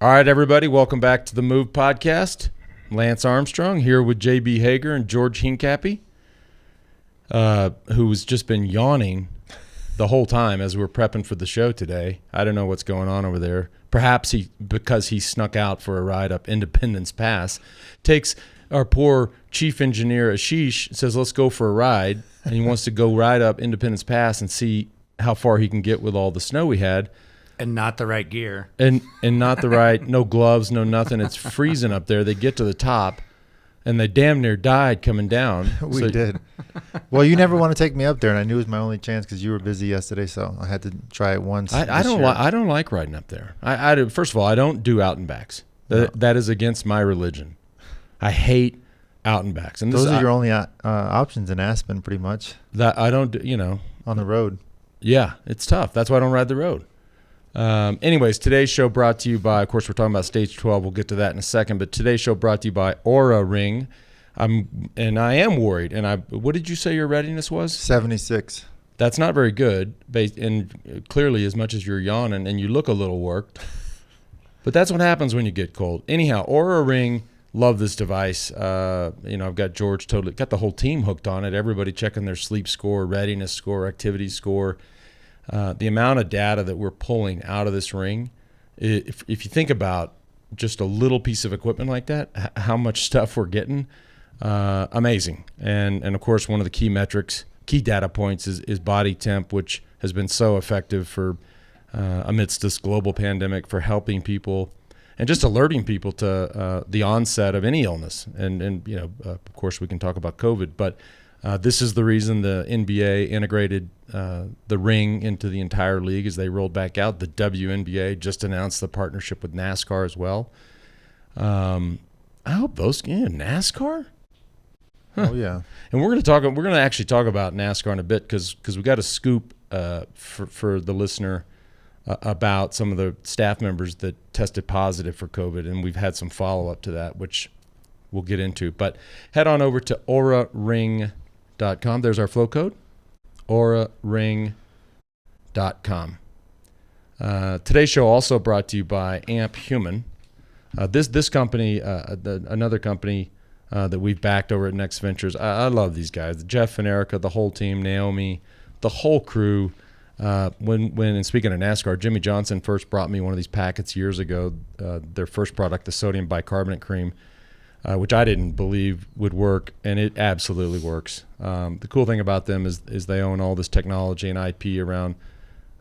All right, everybody, welcome back to the Move podcast. Lance Armstrong here with JB Hager and George Hincapie, who's just been yawning the whole time as we're prepping for the show today. I don't know what's going on over there. Perhaps because he snuck out for a ride up Independence Pass, takes our poor chief engineer Ashish, says, let's go for a ride, and he wants to go ride up Independence Pass and see how far he can get with all the snow we had. And not the right gear. And not the right, no gloves, no nothing. It's freezing up there. They get to the top, and they damn near died coming down. We did. Well, you never want to take me up there, and I knew it was my only chance because you were busy yesterday, so I had to try it once. I don't like riding up there. First of all, I don't do out and backs. That is against my religion. I hate out and backs. And those are your only options in Aspen, pretty much. That I don't do, on the road. Yeah, it's tough. That's why I don't ride the road. Anyways, today's show brought to you by, of course, we're talking about Stage 12. We'll get to that in a second. But today's show brought to you by OURA Ring. I am worried. And what did you say your readiness was? 76. That's not very good. And clearly, as much as you're yawning and you look a little worked. But that's what happens when you get cold. Anyhow, OURA Ring, love this device. I've got George got the whole team hooked on it. Everybody checking their sleep score, readiness score, activity score. The amount of data that we're pulling out of this ring, if you think about just a little piece of equipment like that, how much stuff we're getting, amazing. And of course, one of the key data points is body temp, which has been so effective for amidst this global pandemic for helping people and just alerting people to the onset of any illness. And of course, we can talk about COVID, but this is the reason the NBA integrated the ring into the entire league as they rolled back out. The WNBA just announced the partnership with NASCAR as well. I hope NASCAR? Huh. Oh yeah. And we're going to actually talk about NASCAR in a bit because we got a scoop for the listener about some of the staff members that tested positive for COVID, and we've had some follow-up to that, which we'll get into. But head on over to auraring.com. There's our flow code, auraring.com. Today's show also brought to you by Amp Human. This company, another company that we've backed over at Next Ventures. I love these guys. Jeff and Erica, the whole team, Naomi, the whole crew. And speaking of NASCAR, Jimmy Johnson first brought me one of these packets years ago, their first product, the sodium bicarbonate cream, which I didn't believe would work, and it absolutely works. The cool thing about them is they own all this technology and IP around,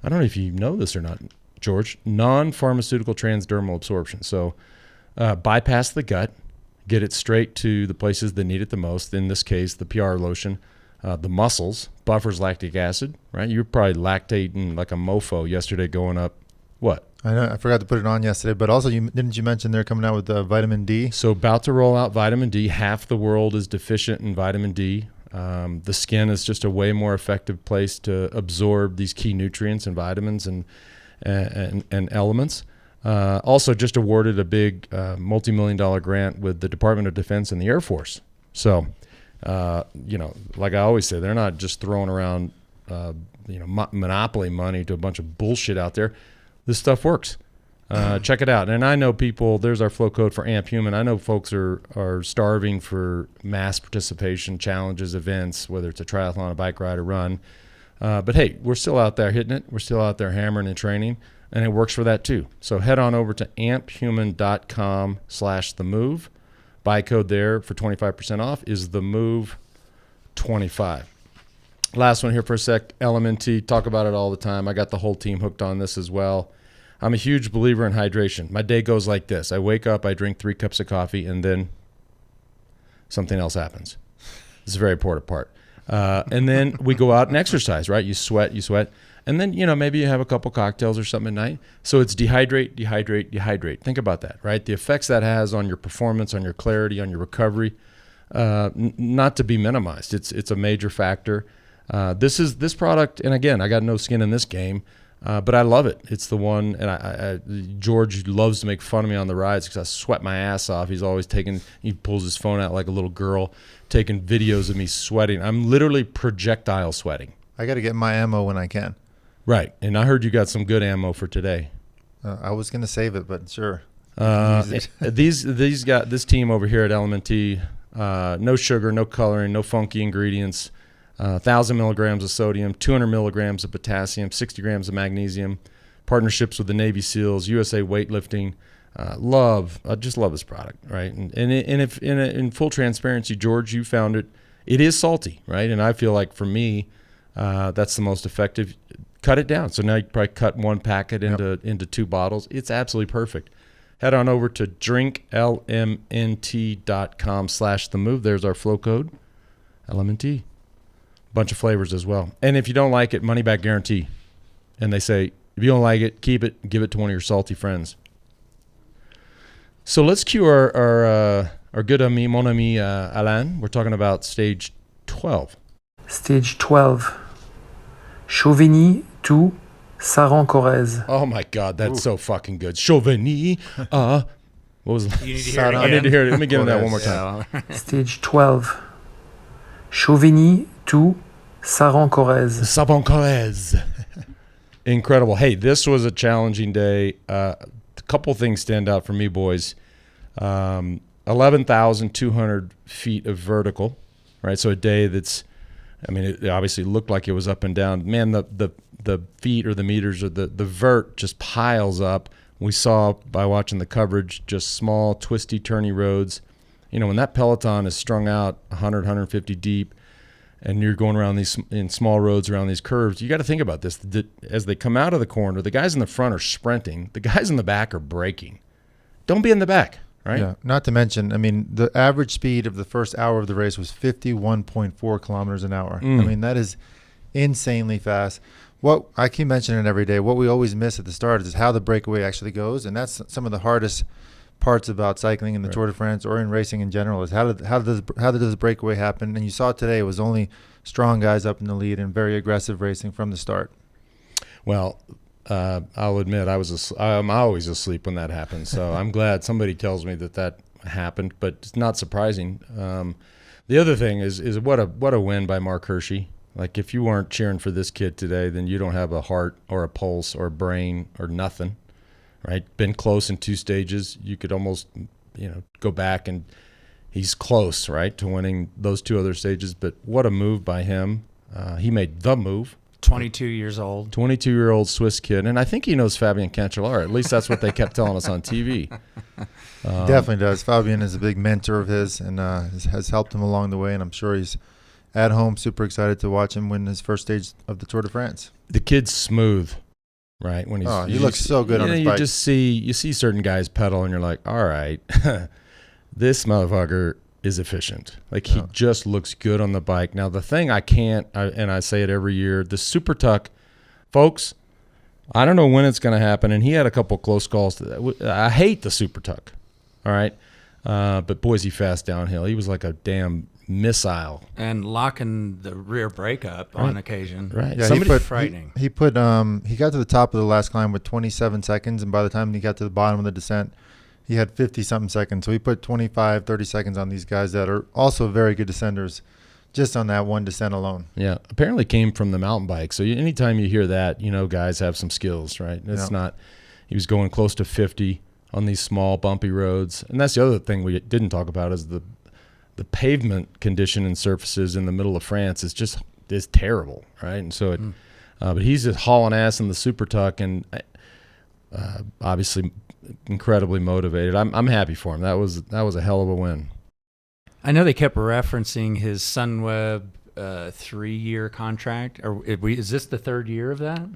I don't know if you know this or not, George, non-pharmaceutical transdermal absorption. So bypass the gut, get it straight to the places that need it the most, in this case, the PR lotion, the muscles, buffers lactic acid, right? You were probably lactating like a mofo yesterday going up, what? I know. I forgot to put it on yesterday, but also didn't you mention they're coming out with vitamin D? So about to roll out vitamin D. Half the world is deficient in vitamin D. The skin is just a way more effective place to absorb these key nutrients and vitamins and elements. Also just awarded a big multi-million-dollar grant with the Department of Defense and the Air Force. So, like I always say, they're not just throwing around, monopoly money to a bunch of bullshit out there. This stuff works. Check it out. And I know people, there's our flow code for Amp Human. I know folks are starving for mass participation challenges, events, whether it's a triathlon, a bike ride, a run. But hey, we're still out there hitting it. We're still out there hammering and training, and it works for that too. So head on over to amphuman.com/TheMove. Buy code there for 25% off is TheMove25. Last one here for a sec, LMNT. Talk about it all the time. I got the whole team hooked on this as well. I'm a huge believer in hydration. My day goes like this. I wake up, I drink 3 cups of coffee, and then something else happens. This is a very important part. And then we go out and exercise, right? You sweat. And then, maybe you have a couple cocktails or something at night. So it's dehydrate. Think about that, right? The effects that has on your performance, on your clarity, on your recovery, not to be minimized. It's a major factor. This product, and again, I got no skin in this game, but I love it. It's the one, and George loves to make fun of me on the rides because I sweat my ass off. He's always he pulls his phone out like a little girl, taking videos of me sweating. I'm literally projectile sweating. I got to get my ammo when I can. Right, and I heard you got some good ammo for today. I was going to save it, but sure. This team over here at LMNT, no sugar, no coloring, no funky ingredients, 1,000 milligrams of sodium, 200 milligrams of potassium, 60 grams of magnesium, partnerships with the Navy SEALs, USA Weightlifting. I just love this product, right? And if in full transparency, George, you found it. It is salty, right? And I feel like for me, that's the most effective. Cut it down. So now you probably cut one packet into 2 bottles. It's absolutely perfect. Head on over to drinklmnt.com/TheMove. There's our flow code, LMNT. Bunch of flavors as well. And if you don't like it, money back guarantee. And they say, if you don't like it, keep it, give it to one of your salty friends. So let's cue our good ami, mon ami Alain. We're talking about stage 12. Stage 12. Chauvigny to Saran-Corrèze. Oh my God, that's so fucking good. Chauvigny. What was it? You need to hear it I again. need to hear it. Let me give him that one more time. Stage 12. Chauvigny to Saran-Corèze. Saran-Corèze. Incredible. Hey, this was a challenging day. A couple things stand out for me, boys. 11,200 feet of vertical, right? So a day that's, I mean, it obviously looked like it was up and down. Man, the feet or the meters or the vert just piles up. We saw by watching the coverage just small, twisty, turny roads. You know, when that peloton is strung out 100, 150 deep, and you're going around these in small roads around these curves, you got to think about this. As they come out of the corner, the guys in the front are sprinting. The guys in the back are braking. Don't be in the back, right? Yeah. Not to mention, I mean, the average speed of the first hour of the race was 51.4 kilometers an hour. I mean, that is insanely fast. What I keep mentioning it every day, what we always miss at the start is how the breakaway actually goes, and that's some of the hardest parts about cycling in the Tour de France or in racing in general is how does the breakaway happen? And you saw today it was only strong guys up in the lead and very aggressive racing from the start. Well, I'll admit I'm always asleep when that happens, so I'm glad somebody tells me that happened, but it's not surprising. The other thing is what a win by Mark Hirschi. Like, if you weren't cheering for this kid today, then you don't have a heart or a pulse or a brain or nothing, right? Been close in 2 stages. You could almost, go back and he's close, right, to winning those 2 other stages. But what a move by him. He made the move. 22 years old. 22-year-old Swiss kid. And I think he knows Fabian Cancellara. At least that's what they kept telling us on TV. Definitely does. Fabian is a big mentor of his and has helped him along the way, and I'm sure he's at home super excited to watch him win his first stage of the Tour de France. The kid's smooth, right? When he looks so good on his bike. You see certain guys pedal and you're like, all right, this motherfucker is efficient. Like, he just looks good on the bike. Now, the thing and I say it every year, the Super Tuck, folks, I don't know when it's going to happen, and he had a couple close calls. I hate the Super Tuck, all right? But boy, is he fast downhill. He was like a damn missile. And locking the rear brake up on occasion. Right. Yeah, Frightening. He got to the top of the last climb with 27 seconds, and by the time he got to the bottom of the descent, he had 50-something seconds. So he put 25, 30 seconds on these guys that are also very good descenders just on that one descent alone. Yeah. Apparently came from the mountain bike. So anytime you hear that, guys have some skills, right? It's not – he was going close to 50 on these small, bumpy roads. And that's the other thing we didn't talk about is the pavement condition and surfaces in the middle of France is terrible, right? And so but he's just hauling ass in the Super Tuck and obviously incredibly motivated. I'm happy for him. That was a hell of a win. I know they kept referencing his Sunweb 3-year contract. Is this the 3rd year of that?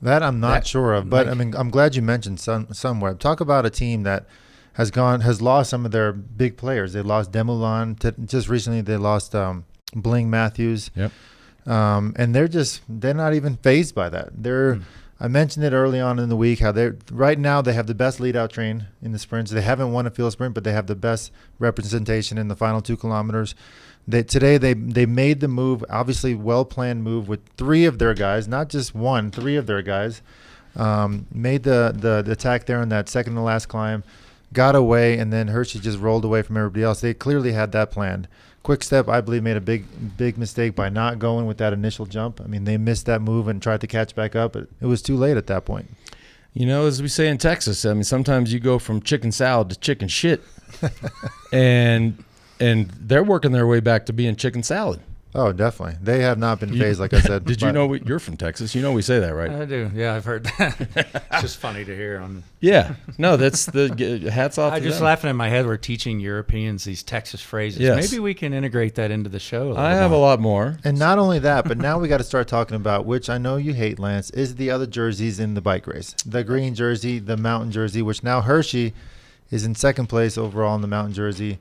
That I'm not sure of, but I mean, I'm glad you mentioned Sunweb. Talk about a team that has lost some of their big players. They lost Demoulin. Just recently, they lost Bling Matthews. Yep. And they're not even fazed by that. I mentioned it early on in the week how right now they have the best lead out train in the sprints. They haven't won a field sprint, but they have the best representation in the final 2 kilometers. Today they made the move, obviously well-planned move with 3 of their guys, not just 1, 3 of their guys. Made the attack there on that second to last climb, got away, and then Hirschi just rolled away from everybody else. They clearly had that planned. Quick Step, I believe, made a big mistake by not going with that initial jump. I mean, they missed that move and tried to catch back up, but it was too late at that point. You know, as we say in Texas, I mean, sometimes you go from chicken salad to chicken shit, and they're working their way back to being chicken salad. Oh, definitely. They have not been phased, like I said. Did you know you're from Texas? You know we say that, right? I do. Yeah, I've heard that. It's just funny to hear. Yeah. No, that's the hats off. I'm just them. laughing in my head. We're teaching Europeans these Texas phrases. Yes. Maybe we can integrate that into the show. I have a lot more. And not only that, but now we got to start talking about, which I know you hate, Lance, is the other jerseys in the bike race. The green jersey, the mountain jersey, which now Hirschi is in second place overall in the mountain jersey.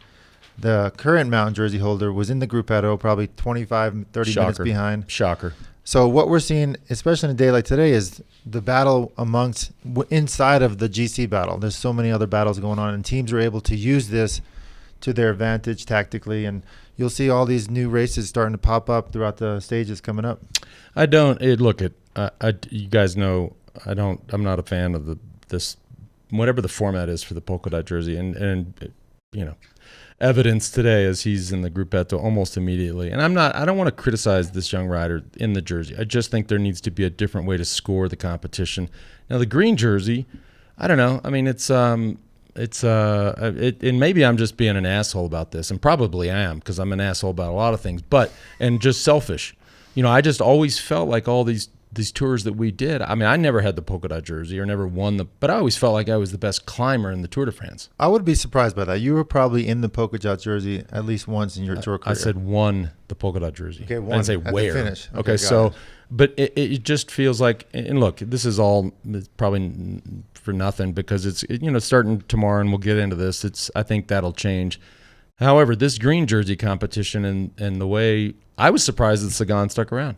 The current mountain jersey holder was in the Gruppetto, probably 25, 30 minutes behind. Shocker. So what we're seeing, especially in a day like today, is the battle inside of the GC battle. There's so many other battles going on, and teams are able to use this to their advantage tactically. And you'll see all these new races starting to pop up throughout the stages coming up. You guys know I'm not a fan of this whatever the format is for the polka dot jersey, and you know, evidence today as he's in the Gruppetto almost immediately. And I don't want to criticize this young rider in the jersey. I just think there needs to be a different way to score the competition. Now the green jersey, I don't know. I mean, and maybe I'm just being an asshole about this, and probably I am, because I'm an asshole about a lot of things, and just selfish. You know, I just always felt like all these tours that we did, I mean, I never had the polka dot jersey or never won but I always felt like I was the best climber in the Tour de France. I would be surprised by that. You were probably in the polka dot jersey at least once in your tour career. I said won the polka dot jersey. Okay, won. I didn't say at where. The finish. Okay, so, but it just feels like, and look, this is all probably for nothing, because it's starting tomorrow, and we'll get into this. I think that'll change. However, this green jersey competition and the way, I was surprised that Sagan stuck around.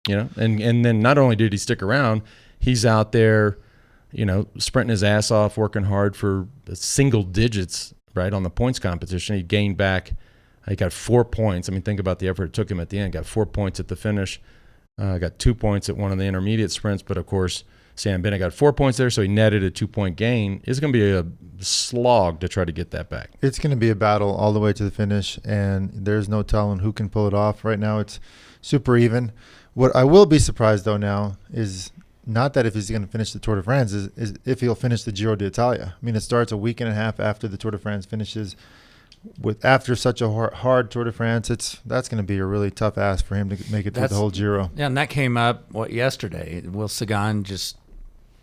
You know, and then not only did he stick around, he's out there, sprinting his ass off, working hard for single digits, right, on the points competition. He gained back, he got 4 points. I mean, think about the effort it took him at the end. Got 4 points at the finish, got 2 points at one of the intermediate sprints, but of course, Sam Bennett got 4 points there, so he netted a 2-point gain. It's going to be a slog to try to get that back. It's going to be a battle all the way to the finish, and there's no telling who can pull it off. Right now, it's super even. What I will be surprised, though, now is not that if he's going to finish the Tour de France, is if he'll finish the Giro d'Italia. I mean, it starts a week and a half after the Tour de France finishes. After such a hard Tour de France, that's going to be a really tough ask for him to make it through the whole Giro. Yeah, and that came up, yesterday? Will Sagan just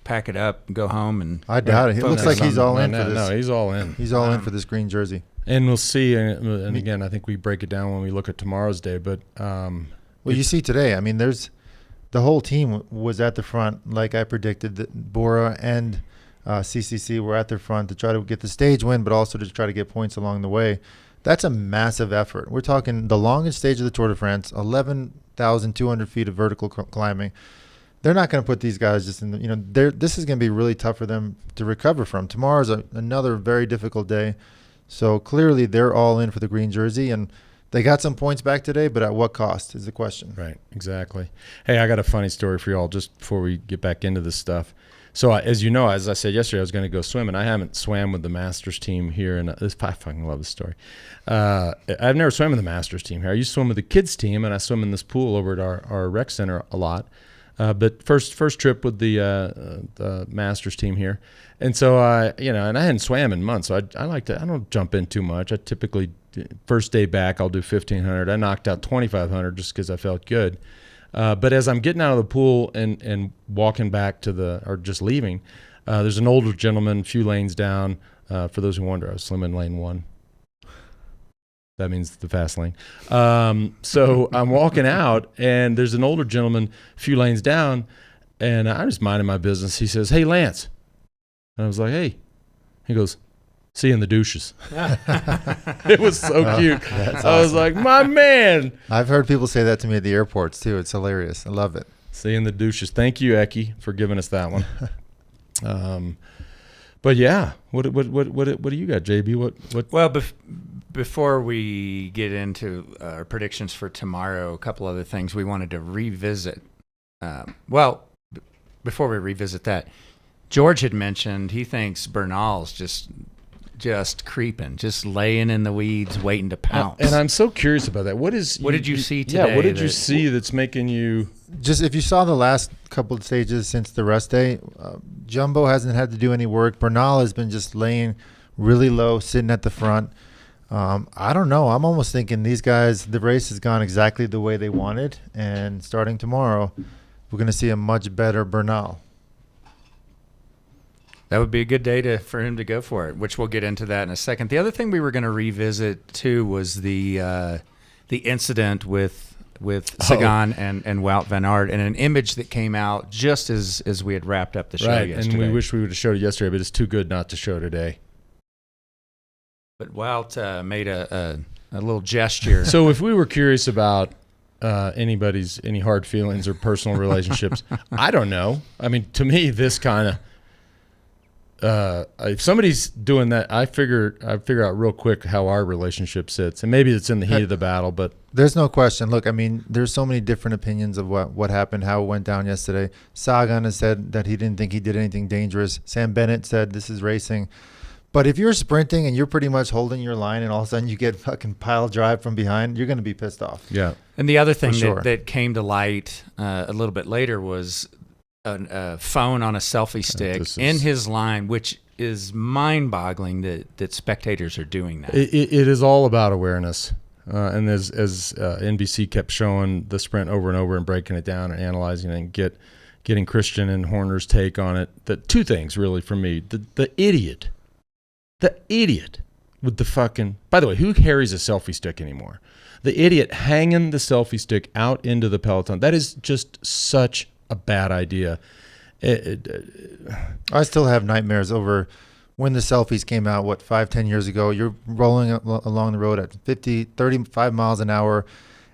pack it up and go home? And I doubt it. It looks like he's all in for this. No, he's all in. He's all in for this green jersey. And we'll see. And again, I think we break it down when we look at tomorrow's day, but well, you see today, I mean, the whole team was at the front, like I predicted. That Bora and CCC were at the front to try to get the stage win, but also to try to get points along the way. That's a massive effort. We're talking the longest stage of the Tour de France, 11,200 feet of vertical climbing. They're not going to put these guys just in this is going to be really tough for them to recover from. Tomorrow's another very difficult day. So clearly they're all in for the green jersey, and they got some points back today, but at what cost is the question. Right, exactly. Hey, I got a funny story for you all just before we get back into this stuff. So as you know, as I said yesterday, I was going to go swim, and I haven't swam with the Masters team here. And I fucking love this story. I've never swam with the Masters team here. I used to swim with the kids team, and I swim in this pool over at our rec center a lot. But first trip with the Masters team here. And so, and I hadn't swam in months, so I don't jump in too much. I typically, first day back, I'll do 1,500. I knocked out 2,500 just because I felt good. But as I'm getting out of the pool and walking back or just leaving, there's an older gentleman a few lanes down. For those who wonder, I was swimming lane 1. That means the fast lane. So I'm walking out, and there's an older gentleman a few lanes down, and I'm just minding my business. He says, "Hey, Lance." And I was like, "Hey." He goes, "See you in the douches." It was so cute. That's I was like, "My man." I've heard people say that to me at the airports, too. It's hilarious. I love it. See you in the douches. Thank you, Eki, for giving us that one. But yeah, what do you got, JB? What? Well, before we get into our predictions for tomorrow, a couple other things we wanted to revisit. Before we revisit that, George had mentioned he thinks Bernal's just just creeping, just laying in the weeds, waiting to pounce. And I'm so curious about that. What did you see today? Yeah, what did you see that's making you... Just if you saw the last couple of stages since the rest day, Jumbo hasn't had to do any work. Bernal has been just laying really low, sitting at the front. I don't know. I'm almost thinking these guys, the race has gone exactly the way they wanted. And starting tomorrow, we're going to see a much better Bernal. That would be a good day for him to go for it, which we'll get into that in a second. The other thing we were going to revisit, too, was the incident with Sagan and Wout van Aert, and an image that came out just as we had wrapped up the show yesterday. And we wish we would have showed it yesterday, but it's too good not to show today. But Wout made a little gesture. So if we were curious about any hard feelings or personal relationships, I don't know. I mean, to me, this kind of if somebody's doing that, I figure out real quick how our relationship sits, and maybe it's in the heat of the battle. But there's no question. Look, I mean, there's so many different opinions of what happened, how it went down yesterday. Sagan has said that he didn't think he did anything dangerous. Sam Bennett said this is racing. But if you're sprinting and you're pretty much holding your line, and all of a sudden you get fucking pile drive from behind, you're going to be pissed off. Yeah. And the other thing that came to light a little bit later was a phone on a selfie stick in his line, which is mind-boggling that spectators are doing that. It is all about awareness. And as NBC kept showing the sprint over and over and breaking it down and analyzing it and getting Christian and Horner's take on it, the two things really for me, the idiot with the fucking, by the way, who carries a selfie stick anymore? The idiot hanging the selfie stick out into the peloton. That is just such a bad idea. I still have nightmares over when the selfies came out, 5-10 years ago. You're rolling along the road at 35 miles an hour,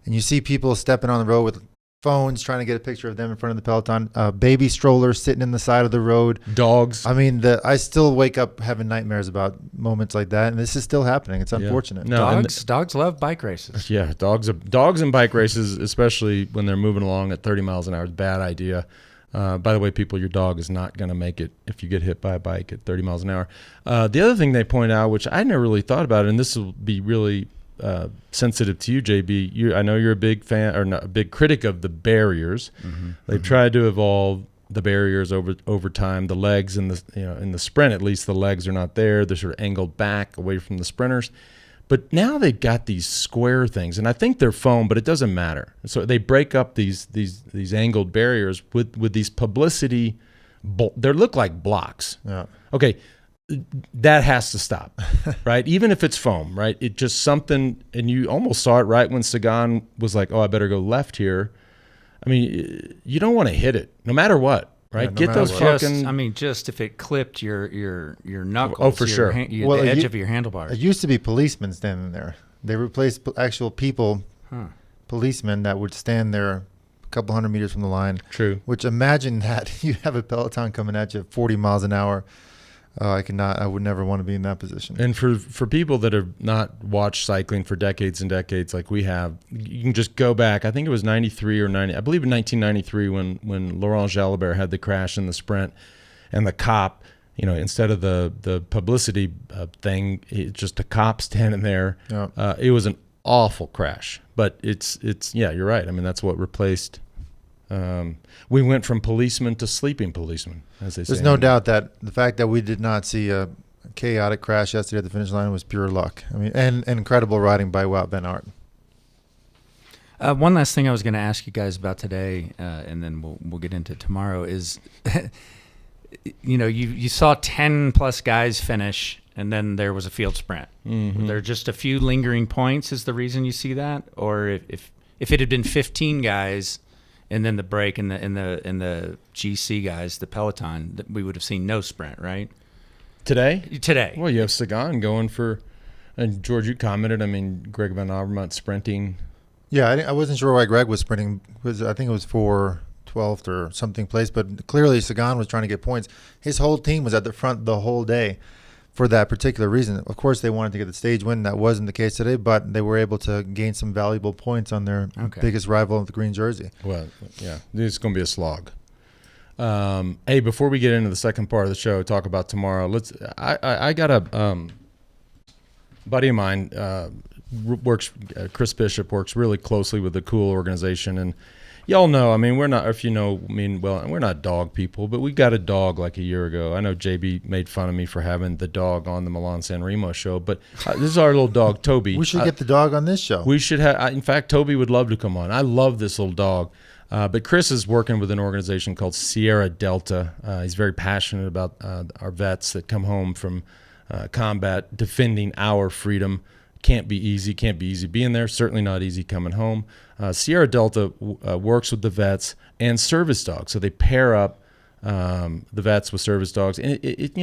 and you see people stepping on the road with phones trying to get a picture of them in front of the peloton, baby strollers sitting in the side of the road, dogs. I mean, I still wake up having nightmares about moments like that, and this is still happening. It's unfortunate. No, dogs love bike races. Yeah, dogs and bike races, especially when they're moving along at 30 miles an hour, is a bad idea. By the way, people, your dog is not going to make it if you get hit by a bike at 30 miles an hour. The other thing they point out, which I never really thought about, and this will be really sensitive to you, JB. I know you're a big fan, or not, a big critic of the barriers. Mm-hmm. They've tried to evolve the barriers over time. The legs in the sprint, at least the legs are not there. They're sort of angled back away from the sprinters. But now they've got these square things, and I think they're foam, but it doesn't matter. So they break up these angled barriers with these publicity. They look like blocks. Yeah. Okay. That has to stop, right? Even if it's foam, right? It just something, and you almost saw it right when Sagan was like, "Oh, I better go left here." I mean, you don't want to hit it, no matter what, right? Yeah, no Get those what. fucking. Just if it clipped your knuckles. Oh, for sure. The edge of your handlebars. It used to be policemen standing there. They replaced actual people, policemen that would stand there a couple hundred meters from the line. True. Which, imagine that you have a peloton coming at you at 40 miles an hour. I would never want to be in that position. And for people that have not watched cycling for decades and decades like we have, you can just go back. I think it was 93 or 90. I believe in 1993 when Laurent Jalabert had the crash in the sprint, and the cop, instead of the publicity thing, it's just a cop standing there. Yeah. It was an awful crash, but it's yeah, you're right. I mean, that's what replaced. We went from policeman to sleeping policeman, as they say. There's no doubt that the fact that we did not see a chaotic crash yesterday at the finish line was pure luck. I mean, and incredible riding by Wout van Aert. One last thing I was going to ask you guys about today, and then we'll get into tomorrow, is, you saw 10 plus guys finish, and then there was a field sprint. Mm-hmm. Were there just a few lingering points is the reason you see that? Or if it had been 15 guys and then the break and the GC guys, the peloton, we would have seen no sprint, right? Today. Well, you have Sagan going for, and George, you commented. I mean, Greg Van Avermaet sprinting. Yeah, I wasn't sure why Greg was sprinting, because I think it was for 12th or something place, but clearly Sagan was trying to get points. His whole team was at the front the whole day for that particular reason. Of course, they wanted to get the stage win. That wasn't the case today, but they were able to gain some valuable points on their biggest rival, the green jersey. Well, yeah, it's going to be a slog. Hey, before we get into the second part of the show, talk about tomorrow. I got a buddy of mine works. Chris Bishop works really closely with the Cool organization, and y'all know. I mean, we're not. If you know, I mean, well, we're not dog people, but we got a dog like a year ago. I know JB made fun of me for having the dog on the Milan San Remo show, but this is our little dog, Toby. We should get the dog on this show. We should have. In fact, Toby would love to come on. I love this little dog. But Chris is working with an organization called Sierra Delta. He's very passionate about our vets that come home from combat, defending our freedom. Can't be easy being there. Certainly not easy coming home. Sierra Delta works with the vets and service dogs. So they pair up the vets with service dogs. And it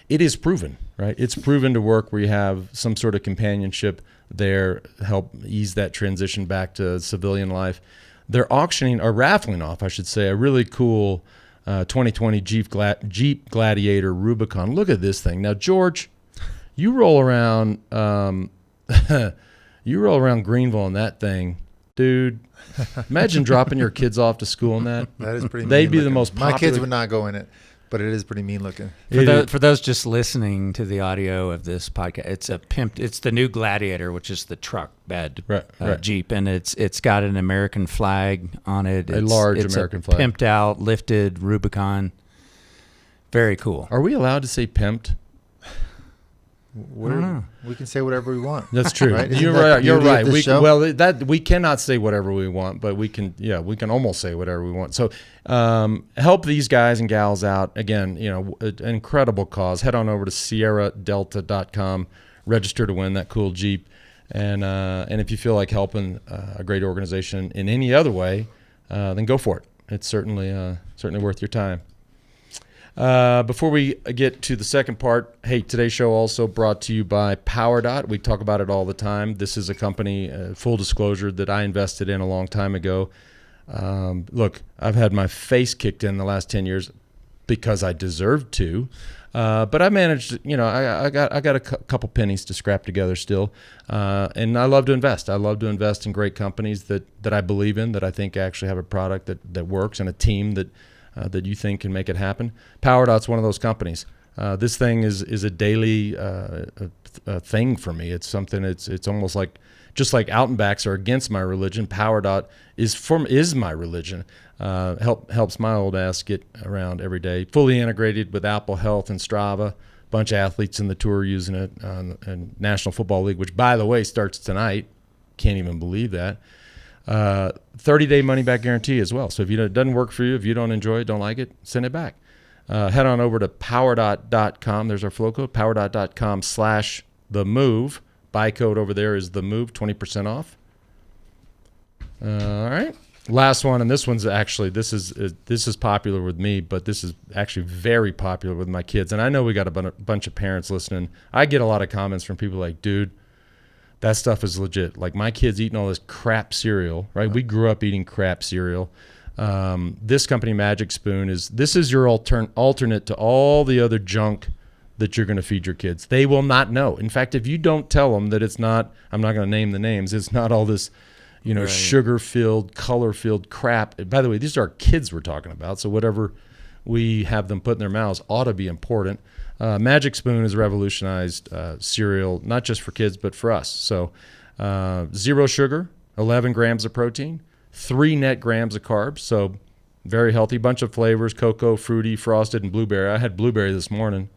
is proven, right? It's proven to work where you have some sort of companionship there, help ease that transition back to civilian life. They're auctioning or raffling off, I should say, a really cool 2020 Jeep Gladiator Rubicon. Look at this thing. Now, George, you roll around Greenville in that thing, dude. Imagine dropping your kids off to school in that. That is pretty. They'd be looking. the most popular. My kids would not go in it, but it is pretty mean looking. For those just listening to the audio of this podcast, it's a pimped. It's the new Gladiator, which is the truck bed right. Jeep, and it's got an American flag on it. A large American flag. Pimped out, lifted Rubicon. Very cool. Are we allowed to say pimped? We can say whatever we want. That's true. Right? You're right. We cannot say whatever we want, but we can almost say whatever we want. So help these guys and gals out. Again, an incredible cause. Head on over to sierradelta.com, register to win that cool Jeep. And if you feel like helping a great organization in any other way, then go for it. It's certainly worth your time. Before we get to the second part, hey, today's show also brought to you by PowerDot. We talk about it all the time. This is a company, full disclosure, that I invested in a long time ago. Look, I've had my face kicked in the last 10 years because I deserved to. But I managed, I got a couple pennies to scrap together still. And I love to invest. I love to invest in great companies that I believe in, that I think actually have a product that works, and a team that you think can make it happen. PowerDot's one of those companies. This thing is a daily thing for me. It's something. It's almost like, just like out and backs are against my religion, PowerDot is my religion. Helps my old ass get around every day. Fully integrated with Apple Health and Strava. Bunch of athletes in the tour using it. And National Football League, which by the way starts tonight. Can't even believe that. 30-day money-back guarantee as well. So if it doesn't work for you, if you don't enjoy it, don't like it, send it back. Head on over to PowerDot.com. There's our flow code, PowerDot.com/TheMove. Buy code over there is TheMove, 20% off. All right. Last one, and this one's actually, this is popular with me, but this is actually very popular with my kids. And I know we got a bunch of parents listening. I get a lot of comments from people like, dude, that stuff is legit. Like, my kids eating all this crap cereal, right? We grew up eating crap cereal. This company, Magic Spoon, this is your alternate to all the other junk that you're going to feed your kids. They will not know. In fact, if you don't tell them that it's not, I'm not going to name the names, it's not all this, right, sugar-filled, color-filled crap. By the way, these are our kids we're talking about, so whatever we have them put in their mouths ought to be important. Magic Spoon has revolutionized cereal, not just for kids, but for us. So 0 sugar, 11 grams of protein, 3 net grams of carbs. So very healthy, bunch of flavors, cocoa, fruity, frosted, and blueberry. I had blueberry this morning.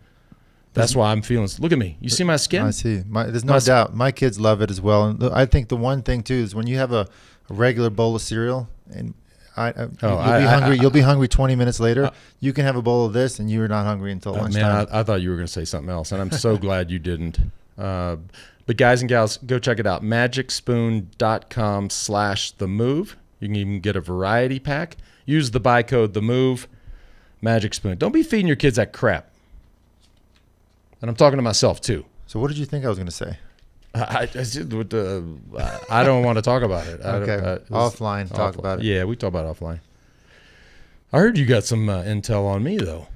That's why I'm feeling. Look at me. You see my skin? I see. There's no doubt. My kids love it as well. And I think the one thing too is when you have a regular bowl of cereal, and you'll be hungry 20 minutes later. You can have a bowl of this, and you're not hungry until lunchtime. Man, I thought you were going to say something else, and I'm so glad you didn't. But guys and gals, go check it out. MagicSpoon.com/TheMove. You can even get a variety pack. Use the buy code TheMove. Magic Spoon. Don't be feeding your kids that crap. And I'm talking to myself too. So what did you think I was going to say? I don't want to talk about it. Okay, offline, talk about it. Yeah, we talk about it offline. I heard you got some intel on me, though.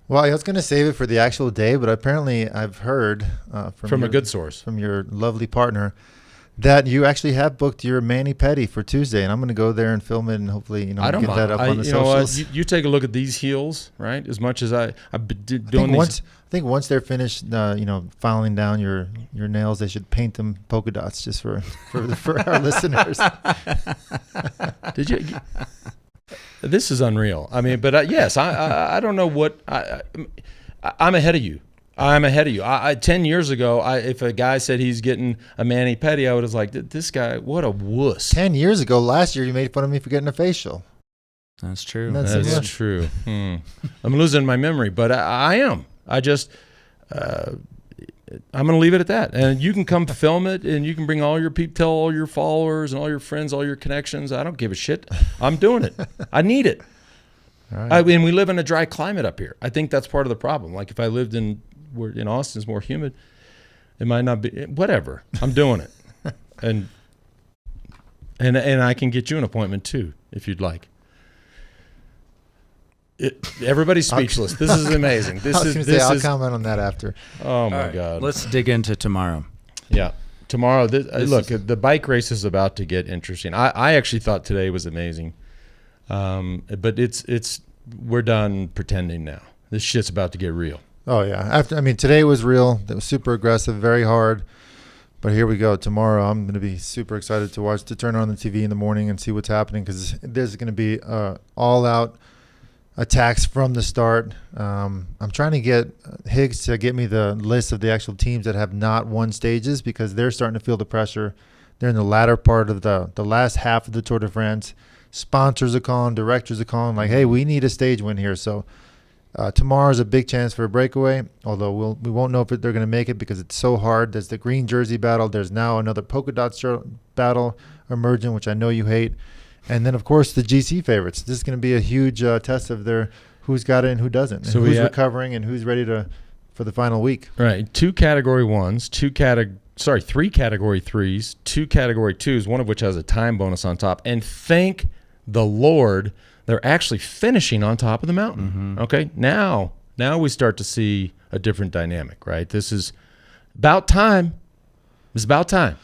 Well, I was going to save it for the actual day, but apparently I've heard from a good source, from your lovely partner, that you actually have booked your mani-pedi for Tuesday, and I'm going to go there and film it, and hopefully, I don't get mind. that up on the you know what? socials. You take a look at these heels, right? As much as I've been I doing think these. I think once they're finished, filing down your nails, they should paint them polka dots just for our listeners. Did you? This is unreal. I mean, but yes, I don't know what I'm ahead of you. I'm ahead of you. 10 years ago, if a guy said he's getting a mani-pedi, I would have like, this guy, what a wuss. 10 years ago, last year, you made fun of me for getting a facial. That's true. That's true. I'm losing my memory, but I am. I just, I'm going to leave it at that. And you can come film it, and you can bring all your people, tell all your followers and all your friends, all your connections. I don't give a shit. I'm doing it. I need it. All right. And we live in a dry climate up here. I think that's part of the problem. Like if I lived in Austin, it's more humid. It might not be. Whatever. I'm doing it, and I can get you an appointment too if you'd like. Everybody's speechless. This is amazing. I'll comment on that after. Oh my God. Let's dig into tomorrow. Yeah. Tomorrow, the bike race is about to get interesting. I actually thought today was amazing, but we're done pretending now. This shit's about to get real. Oh yeah. Today was real. It was super aggressive, very hard. But here we go. Tomorrow, I'm going to be super excited to turn on the TV in the morning and see what's happening, because there's going to be all-out attacks from the start. I'm trying to get Higgs to get me the list of the actual teams that have not won stages, because they're starting to feel the pressure. They're in the latter part of the last half of the Tour de France. Sponsors are calling, directors are calling, like, hey, we need a stage win here. So tomorrow's a big chance for a breakaway, although we won't know if they're going to make it because it's so hard. There's the green jersey battle. There's now another polka dot battle emerging, which I know you hate. And then, of course, the GC favorites. This is going to be a huge test of who's got it and who doesn't, and so who's recovering and who's ready for the final week. Right. 2 Category 1s, 3 Category 3s, 2 Category 2s, one of which has a time bonus on top. And thank the Lord, they're actually finishing on top of the mountain. Mm-hmm. Okay. Now we start to see a different dynamic, right? This is about time. It's about time.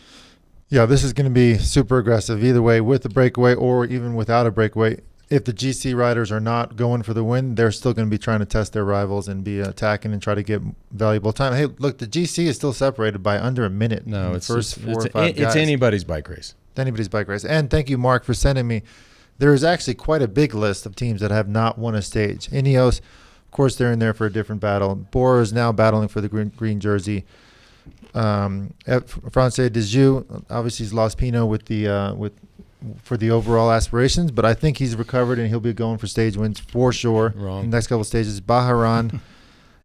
Yeah, this is going to be super aggressive either way, with a breakaway or even without a breakaway. If the GC riders are not going for the win, they're still going to be trying to test their rivals and be attacking and try to get valuable time. Hey, look, the GC is still separated by under a minute. No, it's first just, 4 or 5 guys. It's anybody's bike race. Anybody's bike race. And thank you, Mark, for sending me. There is actually quite a big list of teams that have not won a stage. Ineos, of course, they're in there for a different battle. Bora is now battling for the green jersey. Francais Desjeux, obviously, he's lost Pinot for the overall aspirations, but I think he's recovered and he'll be going for stage wins for sure. Wrong. In the next couple of stages. Baharan,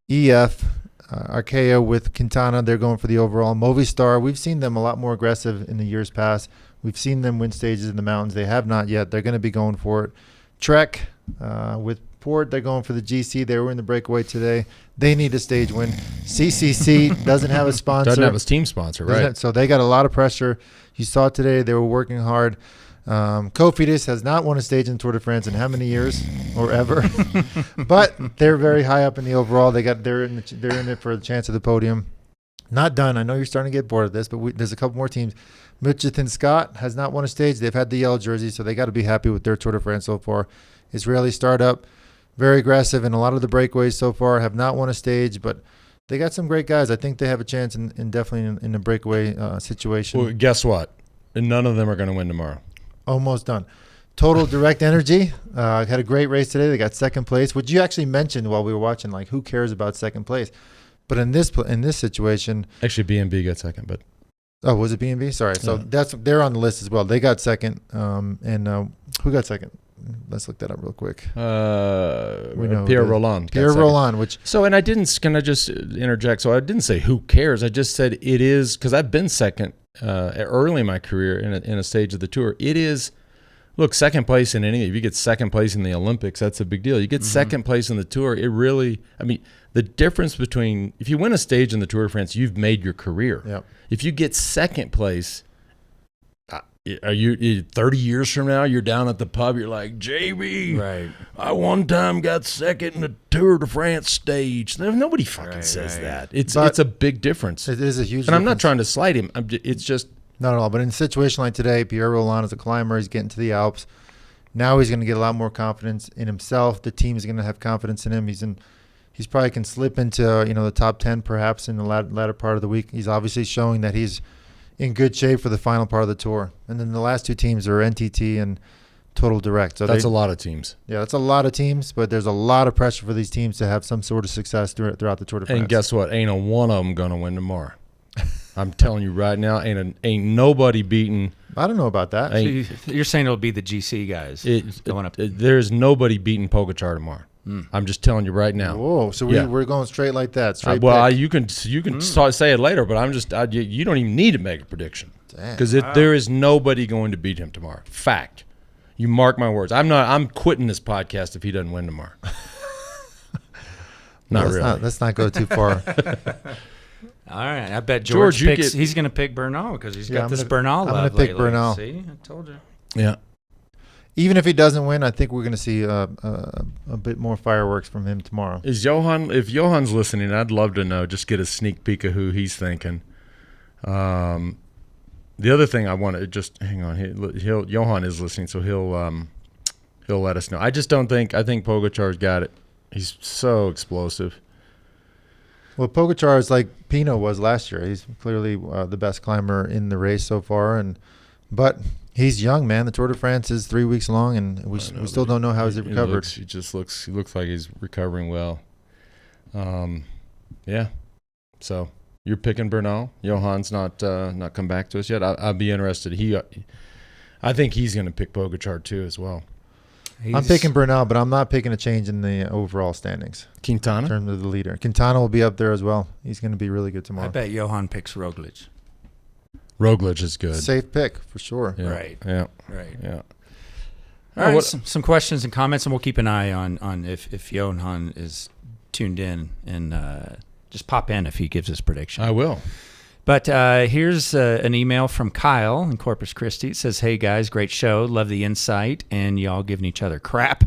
EF, Arkea with Quintana, they're going for the overall. Movistar, we've seen them a lot more aggressive in the years past. We've seen them win stages in the mountains. They have not yet. They're going to be going for it. Trek with Port, they're going for the GC. They were in the breakaway today. They need a stage win. CCC doesn't have a sponsor. Doesn't have a team sponsor, right? So they got a lot of pressure. You saw today they were working hard. Cofidis has not won a stage in Tour de France in how many years or ever, but they're very high up in the overall. They're in it for the chance of the podium. Not done. I know you're starting to get bored of this, but there's a couple more teams. Mitchelton Scott has not won a stage. They've had the yellow jersey, so they got to be happy with their Tour de France so far. Israeli startup, very aggressive, and a lot of the breakaways so far have not won a stage, but they got some great guys. I think they have a chance in definitely in a breakaway situation. Well, guess what? None of them are going to win tomorrow. Almost done. Total Direct Energy had a great race today. They got second place, which you actually mentioned while we were watching, like, who cares about second place? But in this situation, actually B&B got second, but was it B&B? Sorry. So they're on the list as well. They got second. And who got second? Let's look that up real quick. Pierre Roland. Pierre Roland, and I didn't. Can I just interject? So I didn't say who cares. I just said it is, because I've been second early in my career in a stage of the Tour. It is. Look, second place in if you get second place in the Olympics, that's a big deal. You get second place in the Tour, it really, the difference between, if you win a stage in the Tour de France, you've made your career. Yep. If you get second place, are you 30 years from now, you're down at the pub, you're like, JB, right? I one time got second in the Tour de France stage. Nobody fucking says that. It's a big difference. It is a huge difference. And I'm not trying to slight him. It's just, Not at all. But in a situation like today, Pierre Rolland is a climber. He's getting to the Alps. Now he's going to get a lot more confidence in himself. The team is going to have confidence in him. He's probably can slip into the top 10 perhaps in the latter part of the week. He's obviously showing that he's in good shape for the final part of the tour. And then the last two teams are NTT and Total Direct. So that's a lot of teams. Yeah, that's a lot of teams, but there's a lot of pressure for these teams to have some sort of success throughout the Tour de France. And guess what? Ain't a one of them going to win tomorrow. I'm telling you right now, ain't nobody beating. I don't know about that. So you're saying it'll be the GC guys going up. There's nobody beating Pogačar tomorrow. I'm just telling you right now. Whoa! So we're going straight like that. Straight. You can say it later, but you don't even need to make a prediction because there is nobody going to beat him tomorrow. Fact. You mark my words. I'm quitting this podcast if he doesn't win tomorrow. Let's not go too far. All right, I bet he's going to pick Bernal because he's got this Bernal love. I'm going to pick Bernal. See, I told you. Yeah. Even if he doesn't win, I think we're going to see a bit more fireworks from him tomorrow. If Johan's listening, I'd love to know. Just get a sneak peek of who he's thinking. The other thing I want to just hang on. Johan is listening, so he'll let us know. I just don't think. I think Pogačar's got it. He's so explosive. Well, Pogačar is like Pinot was last year. He's clearly the best climber in the race so far, but he's young, man. The Tour de France is 3 weeks long, and we still don't know how he's recovered. He looks like he's recovering well. Yeah. So you're picking Bernal. Johan's not come back to us yet. I'd be interested. I think he's going to pick Pogačar too as well. I'm picking Bernal, but I'm not picking a change in the overall standings. Quintana? In terms of the leader. Quintana will be up there as well. He's going to be really good tomorrow. I bet Johan picks Roglic. Roglic is good. Safe pick, for sure. Yeah. Right. Yeah. Right. Yeah. All right, some questions and comments, and we'll keep an eye on if Johan is tuned in, and just pop in if he gives his prediction. I will. But here's an email from Kyle in Corpus Christi. It says, "Hey guys, great show. Love the insight and y'all giving each other crap.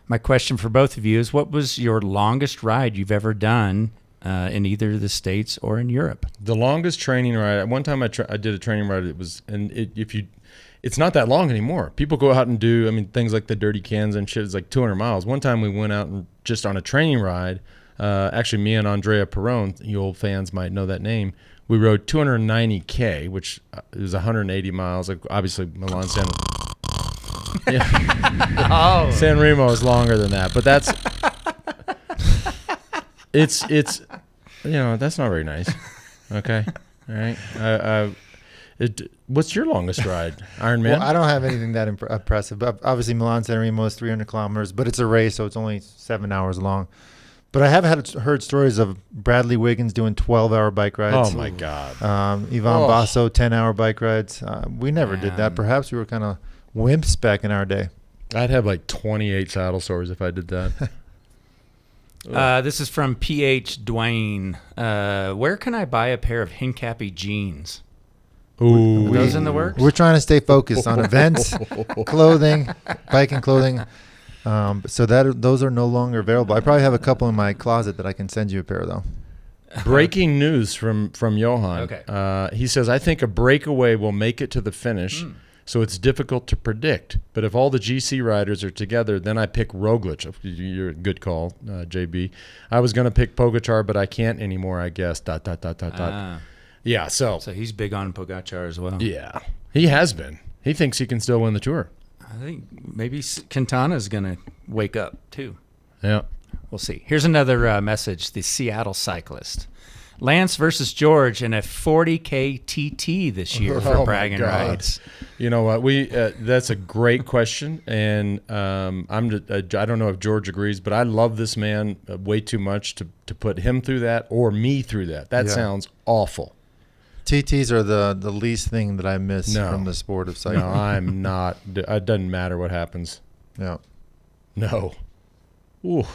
My question for both of you is, what was your longest ride you've ever done in either the States or in Europe?" The longest training ride. One time I did a training ride. It's not that long anymore. People go out and do things like the Dirty Cans and shit. It's like 200 miles. One time we went out and just on a training ride. Actually, me and Andrea Perron, you old fans might know that name. We rode 290K, which is 180 miles. Like obviously, Milan San. Yeah. San Remo is longer than that, but that's it's that's not very nice. Okay, all right. What's your longest ride, Ironman? Well, I don't have anything that impressive. But obviously, Milan San Remo is 300 kilometers, but it's a race, so it's only 7 hours long. But I have heard stories of Bradley Wiggins doing 12-hour bike rides. Oh, my God. Ivan Basso, 10-hour bike rides. We never did that. Perhaps we were kind of wimps back in our day. I'd have like 28 saddle sores if I did that. This is from PH Dwayne. Where can I buy a pair of Hincapie jeans? Ooh. Are those in the works? We're trying to stay focused on events, clothing, biking clothing. So those are no longer available. I probably have a couple in my closet that I can send you a pair, though. Breaking news from Johan. Okay. He says, I think a breakaway will make it to the finish, so it's difficult to predict. But if all the GC riders are together, then I pick Roglic. You're a good call, JB. I was going to pick Pogačar, but I can't anymore, I guess. ... Yeah, so he's big on Pogačar as well. Yeah, he has been. He thinks he can still win the Tour. I think maybe Quintana's going to wake up, too. Yeah. We'll see. Here's another message. The Seattle cyclist. Lance versus George in a 40K TT this year for bragging rights. You know what? That's a great question, and I don't know if George agrees, but I love this man way too much to put him through that or me through that. That sounds awful. TTs are the least thing that I miss from the sport of cycling. No, I'm not. It doesn't matter what happens. Yeah. No. Ooh.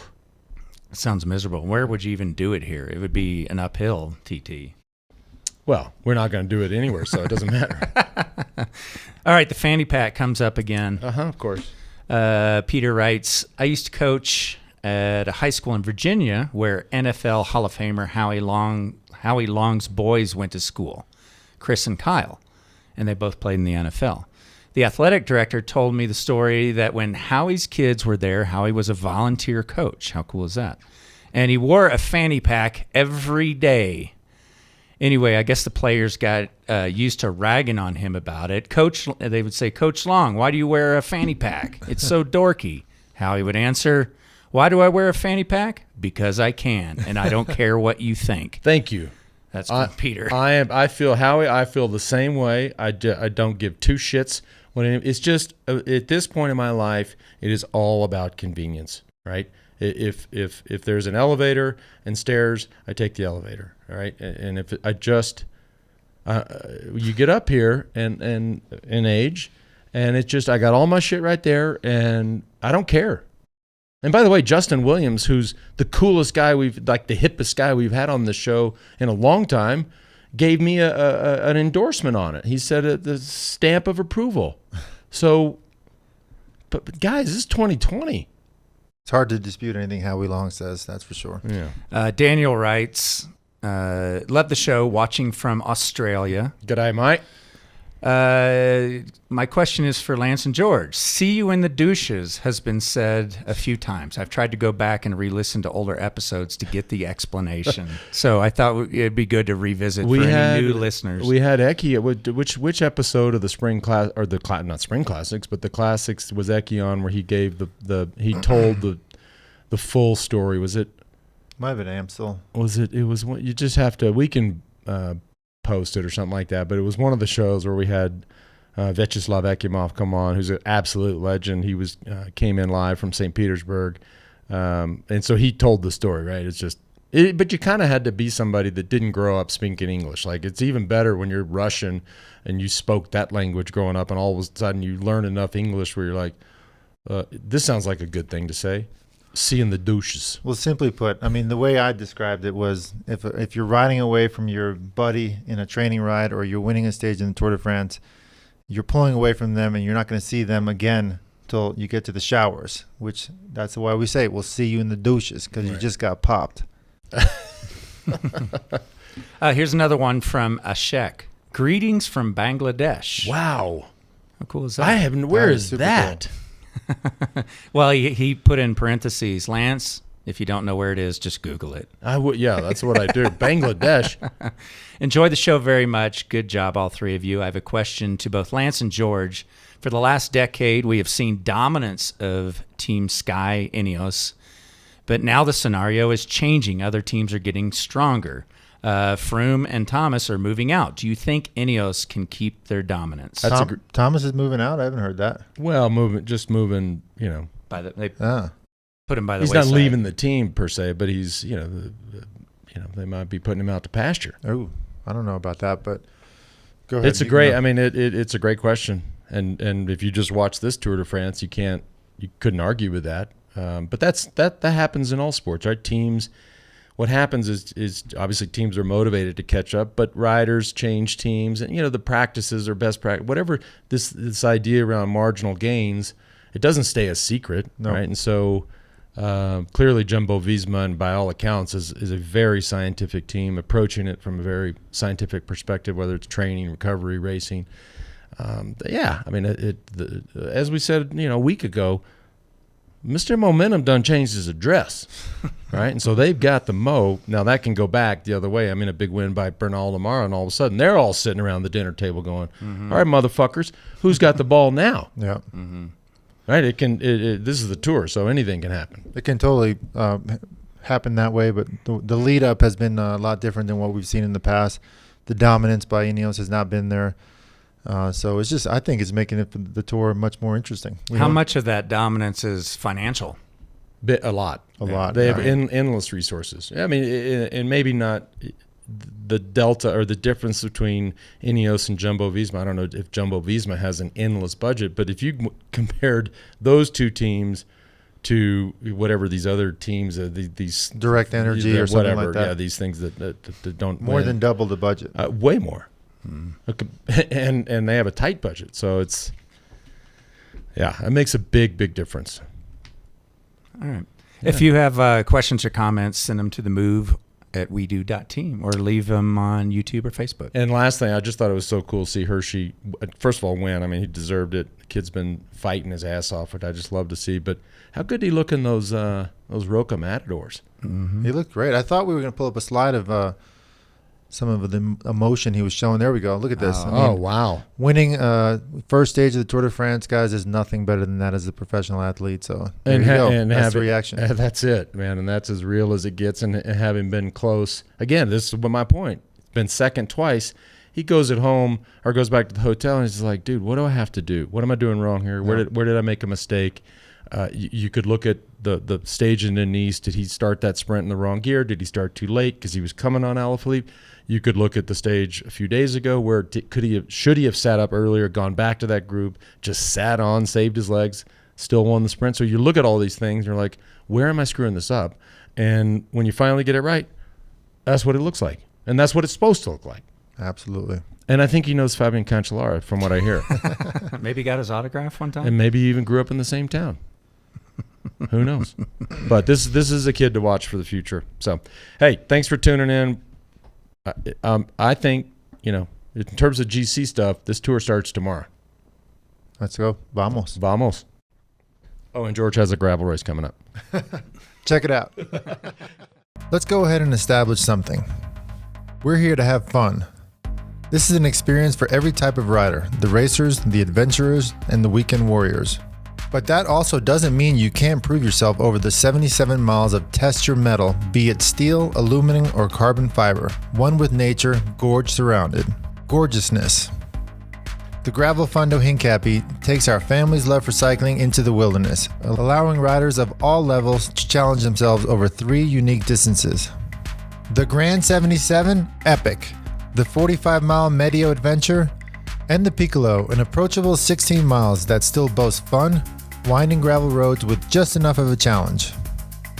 It sounds miserable. Where would you even do it here? It would be an uphill TT. Well, we're not going to do it anywhere, so it doesn't matter. All right, the fanny pack comes up again. Of course. Peter writes, I used to coach at a high school in Virginia where NFL Hall of Famer Howie Long's boys went to school, Chris and Kyle. and they both played in the NFL. The athletic director told me the story that when Howie's kids were there, Howie was a volunteer coach. How cool is that? And he wore a fanny pack every day. Anyway, I guess the players got used to ragging on him about it. They would say, Coach Long, why do you wear a fanny pack? It's so dorky. Howie would answer, why do I wear a fanny pack? Because I can, and I don't care what you think. Thank you. That's from Peter. I feel, Howie, I feel the same way. I don't give two shits. It's just, at this point in my life, it is all about convenience, right? If there's an elevator and stairs, I take the elevator, all right? And if I just, you get up here and in age, and it's just, I got all my shit right there, and I don't care. And by the way, Justin Williams, who's the coolest guy like the hippest guy we've had on the show in a long time, gave me an endorsement on it. He said the stamp of approval. So, but guys, this is 2020. It's hard to dispute anything Howie Long says, that's for sure. Yeah. Daniel writes, love the show, watching from Australia. G'day, mate. My question is for Lance and George. See you in the douches has been said a few times. I've tried to go back and re-listen to older episodes to get the explanation. So I thought it'd be good to revisit for any new listeners. We had Eki. Which episode of the spring class, or not spring classics, but the classics was Eki on, where he gave he told the full story. Was it? Might have been Amstel. Was it? It was. You just have to. We can post it or something like that. But it was one of the shows where we had Vyacheslav Ekimov come on, who's an absolute legend. He came in live from St. Petersburg, and so he told the story. Right? It's just. But you kind of had to be somebody that didn't grow up speaking English. Like, it's even better when you're Russian and you spoke that language growing up, and all of a sudden you learn enough English where you're like, this sounds like a good thing to say. See in the douches. Well, simply put, I mean, the way I described it was if you're riding away from your buddy in a training ride, or you're winning a stage in the Tour de France, you're pulling away from them and you're not going to see them again till you get to the showers, which that's why we say we'll see you in the douches, because you just got popped. Here's another one from Ashek. Greetings from Bangladesh. Wow. How cool is that? Where is that? Cool. Well, he put in parentheses, Lance, if you don't know where it is, just Google it. I would, yeah, that's what I do. Bangladesh. Enjoy the show very much. Good job, all three of you. I have a question to both Lance and George. For the last decade, we have seen dominance of Team Sky Ineos, but now the scenario is changing. Other teams are getting stronger. Froome and Thomas are moving out. Do you think Ineos can keep their dominance? Thomas is moving out? I haven't heard that. Well, moving, you know. They put him by the wayside. He's not leaving the team per se, but he's, they might be putting him out to pasture. Oh, I don't know about that, but go ahead. It's a great, it's a great question. And if you just watch this Tour de France, you couldn't argue with that. But that happens in all sports, right? Teams. What happens is obviously teams are motivated to catch up, but riders change teams, and the practices are best practice. Whatever this idea around marginal gains, it doesn't stay a secret, right? And so clearly Jumbo-Visma, and by all accounts, is a very scientific team, approaching it from a very scientific perspective, whether it's training, recovery, racing. As we said, a week ago, Mr. Momentum done changed his address, right? And so they've got the Mo. Now, that can go back the other way. A big win by Bernal tomorrow, and all of a sudden they're all sitting around the dinner table going, all right, motherfuckers, who's got the ball now? Yeah. Mm-hmm. Right? This is the Tour, so anything can happen. It can totally happen that way, but the lead-up has been a lot different than what we've seen in the past. The dominance by Ineos has not been there. So it's just, I think it's making the Tour much more interesting. How much of that dominance is financial? A lot. A lot. They have endless resources. And maybe not the delta or the difference between Ineos and Jumbo-Visma. I don't know if Jumbo-Visma has an endless budget, but if you compared those two teams to whatever these other teams, these Direct Energy or something like that. Yeah, these things that don't more than double the budget. Way more. And they have a tight budget, so it makes a big difference. All right. Yeah. If you have questions or comments, send them to THEMOVE at wedo.team or leave them on YouTube or Facebook. And last thing, I just thought it was so cool to see Hirschi, first of all, win. I mean, he deserved it. The kid's been fighting his ass off, which I just love to see. But how good did he look in those Roca Matadors? He looked great. I thought we were going to pull up a slide of some of the emotion he was showing. There we go. Look at this. Wow. Winning first stage of the Tour de France, guys, is nothing better than that as a professional athlete. So there you go. That's the reaction. That's it, man. And that's as real as it gets. And having been close, again, this is my point. Been second twice. He goes at home or goes back to the hotel and he's like, dude, what do I have to do? What am I doing wrong here? Where did I make a mistake? You could look at the stage in Nice. Did he start that sprint in the wrong gear? Did he start too late because he was coming on Alaphilippe? You could look at the stage a few days ago where should he have sat up earlier, gone back to that group, just sat on, saved his legs, still won the sprint. So you look at all these things, and you're like, where am I screwing this up? And when you finally get it right, that's what it looks like. And that's what it's supposed to look like. Absolutely. And I think he knows Fabian Cancellara from what I hear. Maybe got his autograph one time. And maybe he even grew up in the same town. Who knows? But this is a kid to watch for the future. So, hey, thanks for tuning in. I think, in terms of GC stuff, this tour starts tomorrow. Let's go. Vamos. Vamos. Oh, and George has a gravel race coming up. Check it out. Let's go ahead and establish something. We're here to have fun. This is an experience for every type of rider, the racers, the adventurers, and the weekend warriors. But that also doesn't mean you can't prove yourself over the 77 miles of test your metal, be it steel, aluminum, or carbon fiber. One with nature, gorge surrounded. Gorgeousness. The Gravel Fondo Hincapie takes our family's love for cycling into the wilderness, allowing riders of all levels to challenge themselves over 3 unique distances. The Grand 77, epic. The 45-mile Medio Adventure, and the Piccolo, an approachable 16 miles that still boasts fun, winding gravel roads with just enough of a challenge.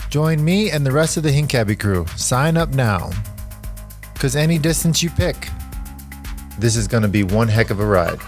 Join me and the rest of the Hincapie crew. Sign up now. Because any distance you pick, this is going to be one heck of a ride.